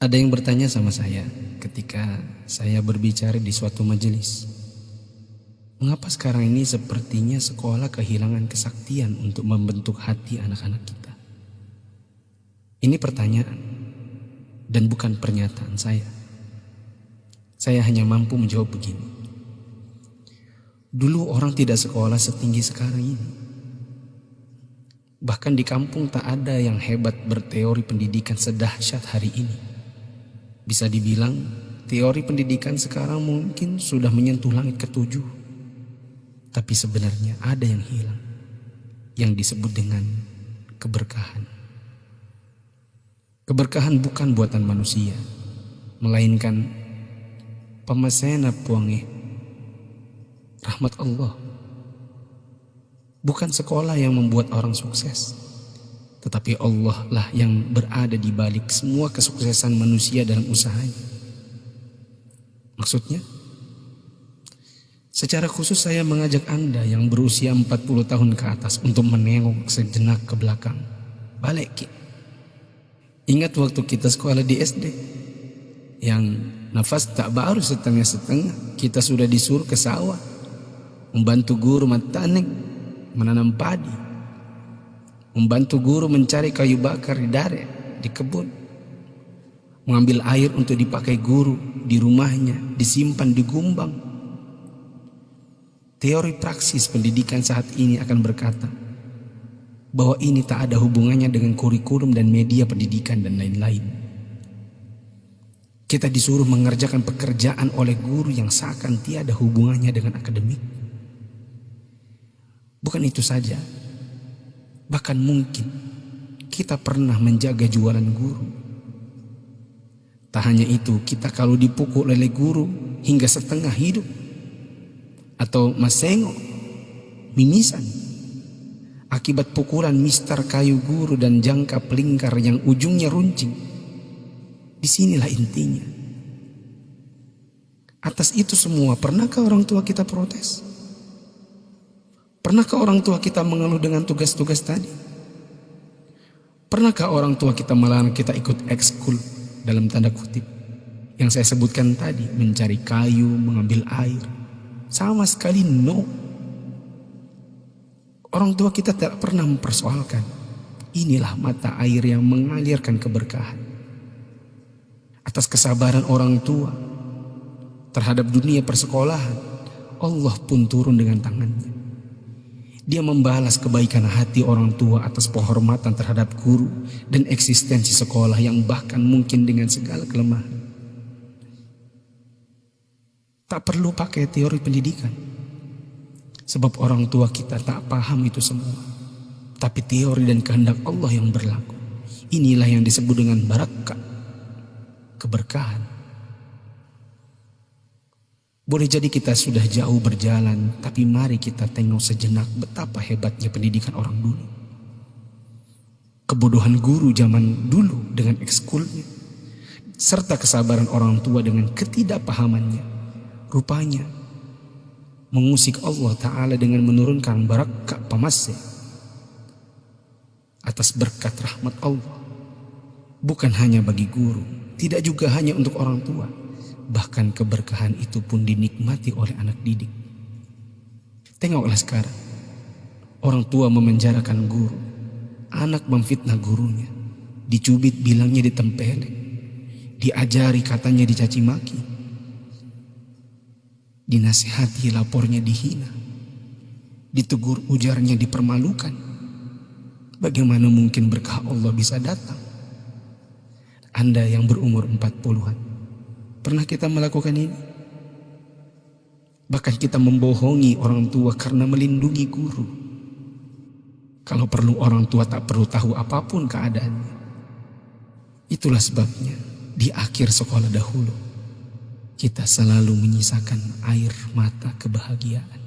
Ada yang bertanya sama saya ketika saya berbicara di suatu majelis, mengapa sekarang ini sepertinya sekolah kehilangan kesaktian untuk membentuk hati anak-anak kita? Ini pertanyaan dan bukan pernyataan saya. Saya hanya mampu menjawab begini. Dulu orang tidak sekolah setinggi sekarang ini. Bahkan di kampung tak ada yang hebat berteori pendidikan sedahsyat hari ini. Bisa dibilang teori pendidikan sekarang mungkin sudah menyentuh langit ketujuh. Tapi sebenarnya ada yang hilang, yang disebut dengan keberkahan. Keberkahan bukan buatan manusia, melainkan pamasena puange, rahmat Allah. Bukan sekolah yang membuat orang sukses, tetapi Allah lah yang berada di balik semua kesuksesan manusia dalam usahanya. Maksudnya, secara khusus saya mengajak Anda yang berusia 40 tahun ke atas untuk menengok sejenak ke belakang. Balik. Ingat waktu kita sekolah di SD, yang nafas tak baru setengah-setengah, kita sudah disuruh ke sawah, membantu guru matanik, menanam padi, membantu guru mencari kayu bakar di dare, di kebun, mengambil air untuk dipakai guru di rumahnya, disimpan di gumbang. Teori praksis pendidikan saat ini akan berkata bahwa ini tak ada hubungannya dengan kurikulum dan media pendidikan dan lain-lain. Kita disuruh mengerjakan pekerjaan oleh guru yang seakan tiada hubungannya dengan akademik. Bukan itu saja, bahkan mungkin kita pernah menjaga jualan guru. Tak hanya itu, kita kalau dipukul oleh guru hingga setengah hidup, atau masengo, mimisan, akibat pukulan mister kayu guru dan jangka pelingkar yang ujungnya runcing. Disinilah intinya. Atas itu semua, pernahkah orang tua kita protes? Pernahkah orang tua kita mengeluh dengan tugas-tugas tadi? Pernahkah orang tua kita melarang kita ikut ekskul dalam tanda kutip yang saya sebutkan tadi, mencari kayu, mengambil air? Sama sekali no. Orang tua kita tak pernah mempersoalkan. Inilah mata air yang mengalirkan keberkahan. Atas kesabaran orang tua terhadap dunia persekolahan, Allah pun turun dengan tangannya. Dia membalas kebaikan hati orang tua atas penghormatan terhadap guru dan eksistensi sekolah yang bahkan mungkin dengan segala kelemahan. Tak perlu pakai teori pendidikan, sebab orang tua kita tak paham itu semua. Tapi teori dan kehendak Allah yang berlaku. Inilah yang disebut dengan barakah, keberkahan. Boleh jadi kita sudah jauh berjalan, tapi mari kita tengok sejenak betapa hebatnya pendidikan orang dulu. Kebodohan guru zaman dulu dengan ekskulnya, serta kesabaran orang tua dengan ketidakpahamannya, rupanya mengusik Allah Ta'ala dengan menurunkan barakah pamasya atas berkat rahmat Allah. Bukan hanya bagi guru, tidak juga hanya untuk orang tua, bahkan keberkahan itu pun dinikmati oleh anak didik. Tengoklah sekarang, orang tua memenjarakan guru, anak memfitnah gurunya, dicubit bilangnya ditempeleng, diajari katanya dicaci maki, dinasihati lapornya dihina, ditegur ujarnya dipermalukan. Bagaimana mungkin berkah Allah bisa datang? Anda yang berumur 40-an, pernah kita melakukan ini? Bahkan kita membohongi orang tua karena melindungi guru. Kalau perlu orang tua tak perlu tahu apapun keadaannya. Itulah sebabnya di akhir sekolah dahulu kita selalu menyisakan air mata kebahagiaan.